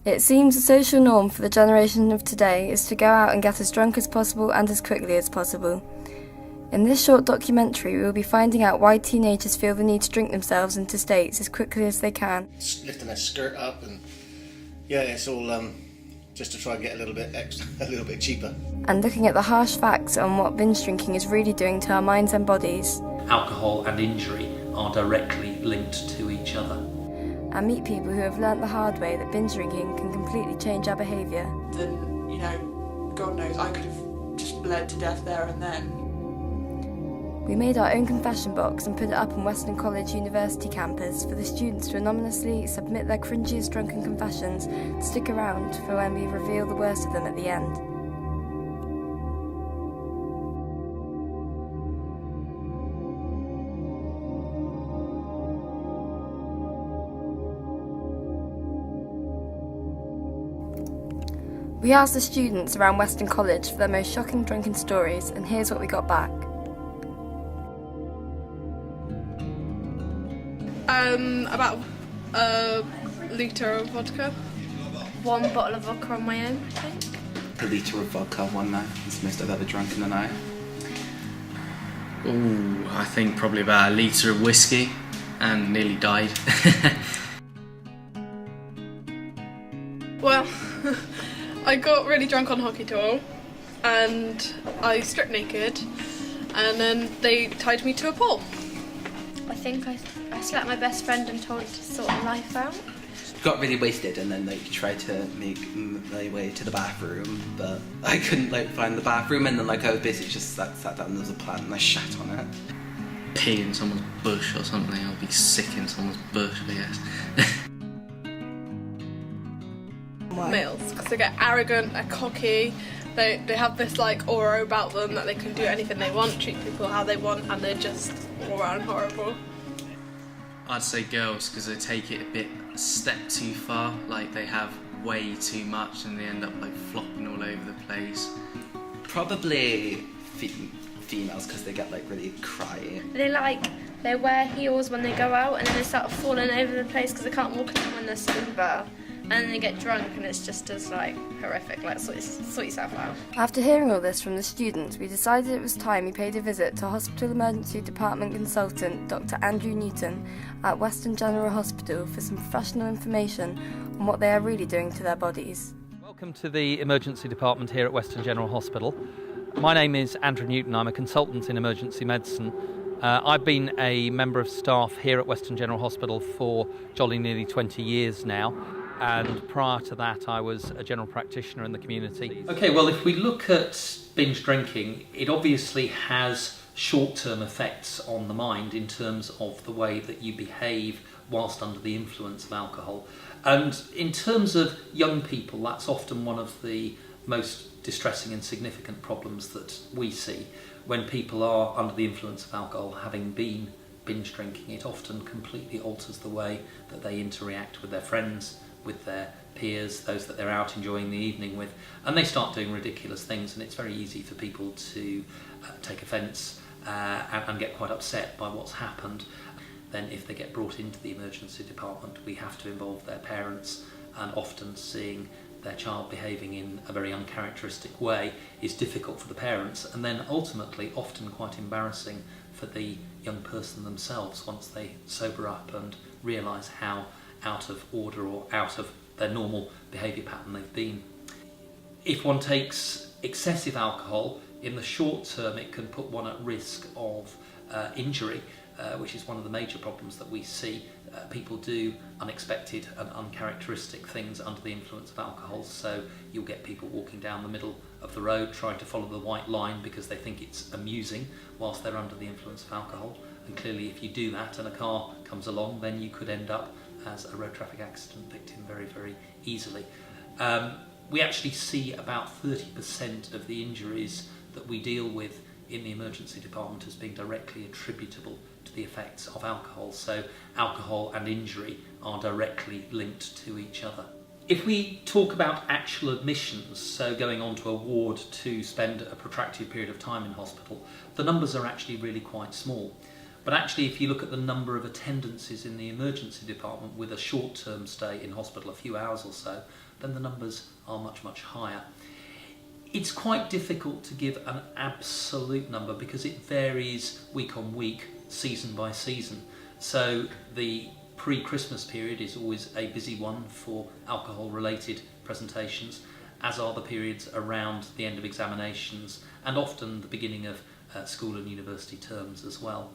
It seems the social norm for the generation of today is to go out and get as drunk as possible and as quickly as possible. In this short documentary, we will be finding out why teenagers feel the need to drink themselves into states as quickly as they can. Lifting their skirt up and yeah, it's all just to try and get a little bit extra, a little bit cheaper. And looking at the harsh facts on what binge drinking is really doing to our minds and bodies. Alcohol and injury are directly linked to each other. And meet people who have learnt the hard way that binge drinking can completely change our behaviour. Then, God knows, I could have just bled to death there and then. We made our own confession box and put it up on Western College University campus for the students to anonymously submit their cringiest drunken confessions to stick around for when we reveal the worst of them at the end. We asked the students around Western College for their most shocking drunken stories, and here's what we got back. About a litre of vodka. One bottle of vodka on my own, I think. A litre of vodka one night. It's the most I've ever drunk in a night. Ooh, I think probably about a litre of whiskey and nearly died. Well, I got really drunk on hockey tour and I stripped naked and then they tied me to a pole. I think I slapped my best friend and told her to sort her life out. Got really wasted and then tried to make my way to the bathroom, but I couldn't find the bathroom, and then I was basically just sat down. There was a plant and I shat on it. Pee in someone's bush or something. I'll be sick in someone's bush, I guess. Males, because they get arrogant, they're cocky, they have this aura about them that they can do anything they want, treat people how they want, and they're just all around horrible. I'd say girls, because they take it a step too far. They have way too much and they end up flopping all over the place. Probably females, because they get really cry. They wear heels when they go out and then they start falling over the place because they can't walk in them when they're sober. And then they get drunk and it's just as horrific, sort yourself out. After hearing all this from the students, we decided it was time we paid a visit to Hospital Emergency Department consultant Dr. Andrew Newton at Western General Hospital for some professional information on what they are really doing to their bodies. Welcome to the emergency department here at Western General Hospital. My name is Andrew Newton. I'm a consultant in emergency medicine. I've been a member of staff here at Western General Hospital for jolly nearly 20 years now. And prior to that, I was a general practitioner in the community. Okay, well, if we look at binge drinking, it obviously has short-term effects on the mind in terms of the way that you behave whilst under the influence of alcohol. And in terms of young people, that's often one of the most distressing and significant problems that we see. When people are under the influence of alcohol, having been binge drinking, it often completely alters the way that they interact with their friends, with their peers, those that they're out enjoying the evening with, and they start doing ridiculous things, and it's very easy for people to take offence and get quite upset by what's happened. Then if they get brought into the emergency department, we have to involve their parents, and often seeing their child behaving in a very uncharacteristic way is difficult for the parents, and then ultimately often quite embarrassing for the young person themselves once they sober up and realise how out of order or out of their normal behaviour pattern they've been. If one takes excessive alcohol, in the short term it can put one at risk of injury, which is one of the major problems that we see. People do unexpected and uncharacteristic things under the influence of alcohol, so you'll get people walking down the middle of the road trying to follow the white line because they think it's amusing whilst they're under the influence of alcohol, and clearly if you do that and a car comes along, then you could end up as a road traffic accident victim very, very easily. We actually see about 30% of the injuries that we deal with in the emergency department as being directly attributable to the effects of alcohol. So alcohol and injury are directly linked to each other. If we talk about actual admissions, so going on to a ward to spend a protracted period of time in hospital, the numbers are actually really quite small. But actually, if you look at the number of attendances in the emergency department with a short-term stay in hospital, a few hours or so, then the numbers are much, much higher. It's quite difficult to give an absolute number because it varies week on week, season by season. So the pre-Christmas period is always a busy one for alcohol-related presentations, as are the periods around the end of examinations and often the beginning of school and university terms as well.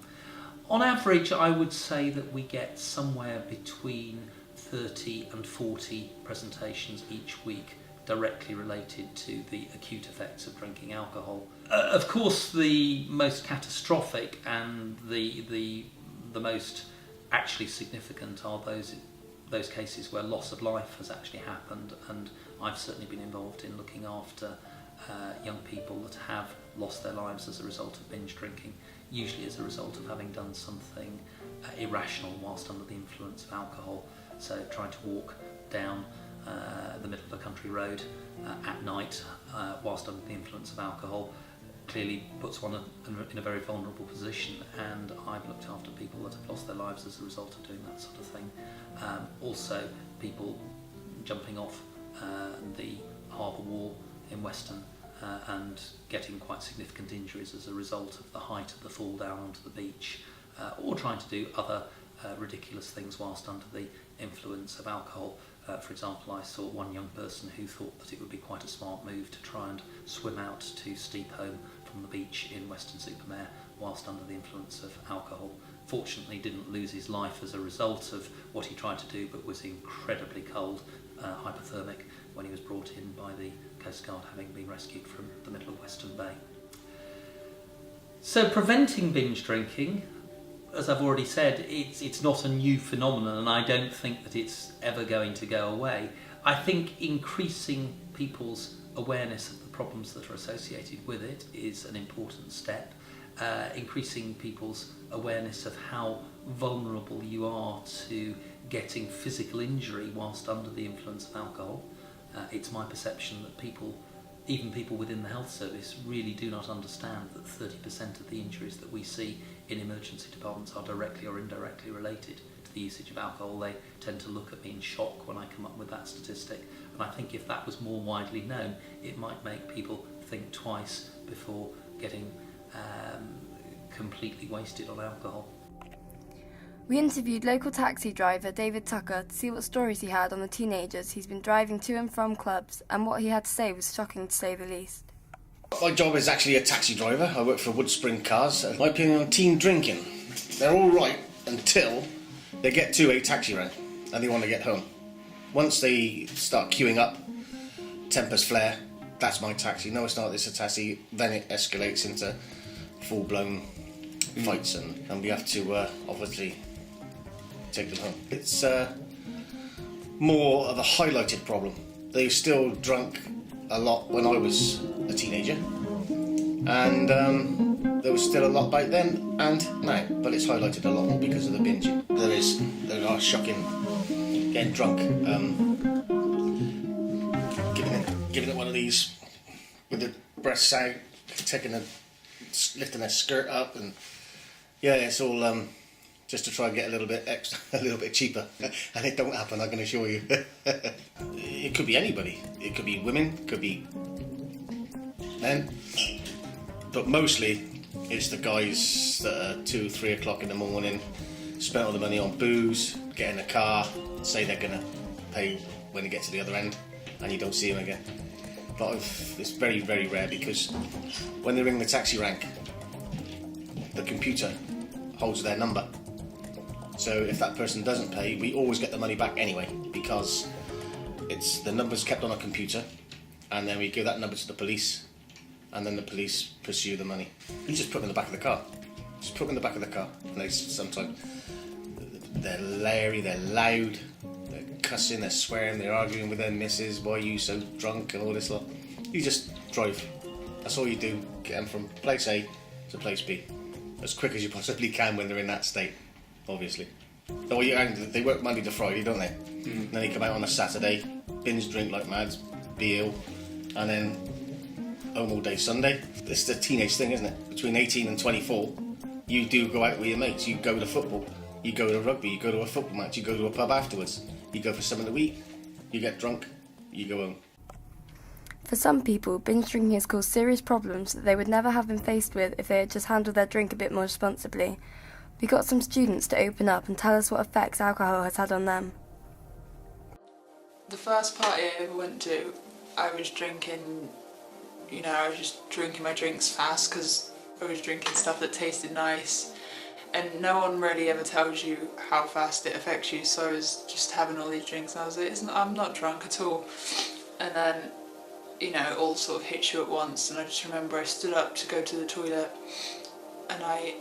On average, I would say that we get somewhere between 30 and 40 presentations each week directly related to the acute effects of drinking alcohol. Of course, the most catastrophic and the most actually significant are those cases where loss of life has actually happened, and I've certainly been involved in looking after young people that have lost their lives as a result of binge drinking, usually as a result of having done something irrational whilst under the influence of alcohol. So trying to walk down the middle of a country road at night whilst under the influence of alcohol clearly puts one in a very vulnerable position, and I've looked after people that have lost their lives as a result of doing that sort of thing. Also people jumping off the harbour wall in Weston and getting quite significant injuries as a result of the height of the fall down onto the beach, or trying to do other ridiculous things whilst under the influence of alcohol. For example, I saw one young person who thought that it would be quite a smart move to try and swim out to Steepholme from the beach in Weston-super-Mare whilst under the influence of alcohol. Fortunately didn't lose his life as a result of what he tried to do, but was incredibly cold, hypothermic, when he was brought in by the Coast Guard, having been rescued from the middle of Western Bay. So preventing binge drinking, as I've already said, it's not a new phenomenon, and I don't think that it's ever going to go away. I think increasing people's awareness of the problems that are associated with it is an important step. Increasing people's awareness of how vulnerable you are to getting physical injury whilst under the influence of alcohol. It's my perception that even people within the health service really do not understand that 30% of the injuries that we see in emergency departments are directly or indirectly related to the usage of alcohol. They tend to look at me in shock when I come up with that statistic, and I think if that was more widely known, it might make people think twice before getting completely wasted on alcohol. We interviewed local taxi driver David Tucker to see what stories he had on the teenagers he's been driving to and from clubs, and what he had to say was shocking to say the least. My job is actually a taxi driver. I work for Woodspring Cars. My opinion on teen drinking, they're all right until they get to a taxi rank and they want to get home. Once they start queuing up, tempers flare, that's my taxi. No, it's not, it's a taxi. Then it escalates into full-blown fights, and we have to obviously take them home. It's more of a highlighted problem. They still drunk a lot when I was a teenager, and there was still a lot back then and now, but it's highlighted a lot more because of the binging. There are shocking getting drunk, giving it one of these with the breasts out, lifting their skirt up, and yeah, it's all just to try and get a little bit cheaper, and it don't happen, I can assure you. It could be anybody. It could be women, it could be men, but mostly it's the guys that are 2, 3 o'clock in the morning, spent all the money on booze, get in a car, say they're gonna pay when they get to the other end, and you don't see them again. But it's very, very rare, because when they ring the taxi rank, the computer holds their number. So if that person doesn't pay, we always get the money back anyway, because it's the number's kept on a computer, and then we give that number to the police, and then the police pursue the money. You just put them in the back of the car. Just put them in the back of the car. And sometimes they're leery, they're loud, they're cussing, they're swearing, they're arguing with their missus, why are you so drunk and all this lot. You just drive. That's all you do. Get them from place A to place B as quick as you possibly can when they're in that state, obviously. Oh, they work Monday to Friday, don't they? And then they come out on a Saturday, binge drink like mad, be ill, and then home all day Sunday. It's the teenage thing, isn't it? Between 18 and 24, You do go out with your mates, you go to football, you go to rugby, you go to a football match, you go to a pub afterwards, you go for something to eat, you get drunk, you go home. For some people, binge drinking has caused serious problems that they would never have been faced with if they had just handled their drink a bit more responsibly. We got some students to open up and tell us what effects alcohol has had on them. The first party I ever went to, I was drinking, I was just drinking my drinks fast because I was drinking stuff that tasted nice, and no one really ever tells you how fast it affects you, so I was just having all these drinks and I was like, I'm not drunk at all. And then, it all sort of hits you at once, and I just remember I stood up to go to the toilet and I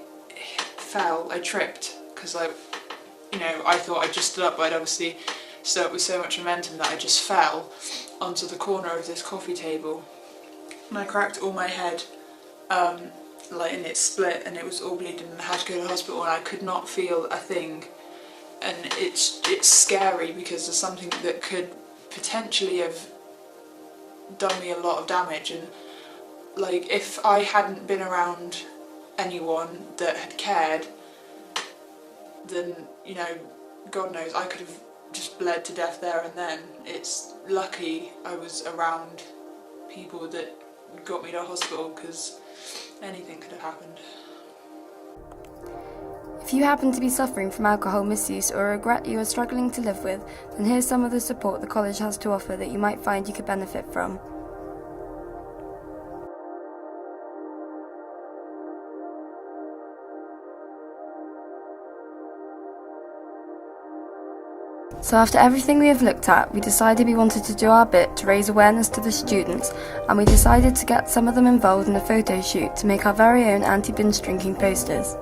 tripped, because I thought I just stood up, but I'd obviously stood up with so much momentum that I just fell onto the corner of this coffee table, and I cracked all my head, and it split and it was all bleeding, and I had to go to the hospital and I could not feel a thing, and it's scary because there's something that could potentially have done me a lot of damage, and if I hadn't been around anyone that had cared, then God knows I could have just bled to death there and then. It's lucky I was around people that got me to hospital, because anything could have happened. If you happen to be suffering from alcohol misuse or a regret you are struggling to live with, then here's some of the support the college has to offer that you might find you could benefit from. So after everything we have looked at, we decided we wanted to do our bit to raise awareness to the students, and we decided to get some of them involved in a photo shoot to make our very own anti-binge drinking posters.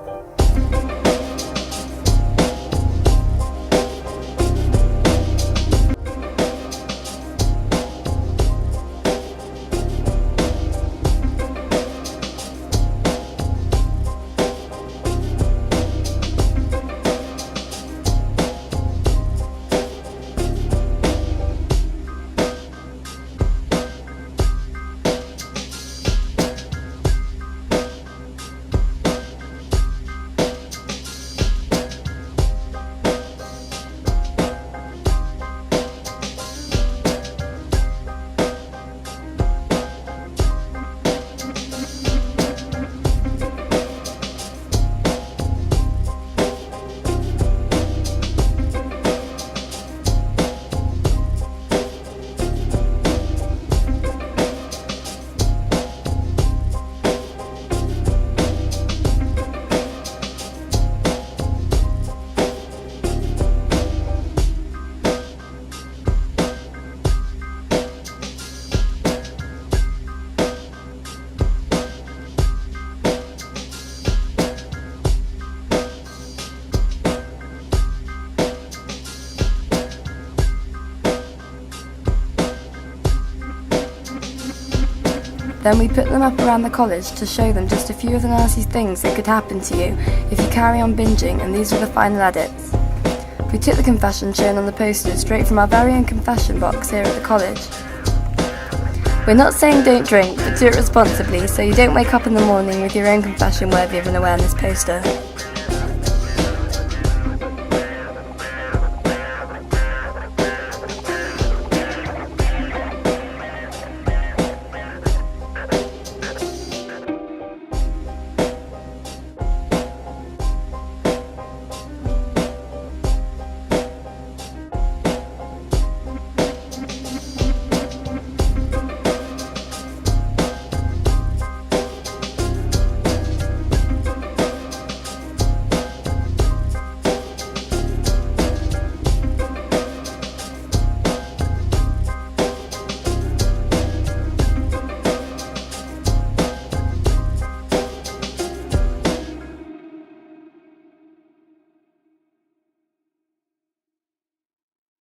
Then we put them up around the college to show them just a few of the nasty things that could happen to you if you carry on binging, and these were the final edits. We took the confession shown on the posters straight from our very own confession box here at the college. We're not saying don't drink, but do it responsibly so you don't wake up in the morning with your own confession worthy of an awareness poster.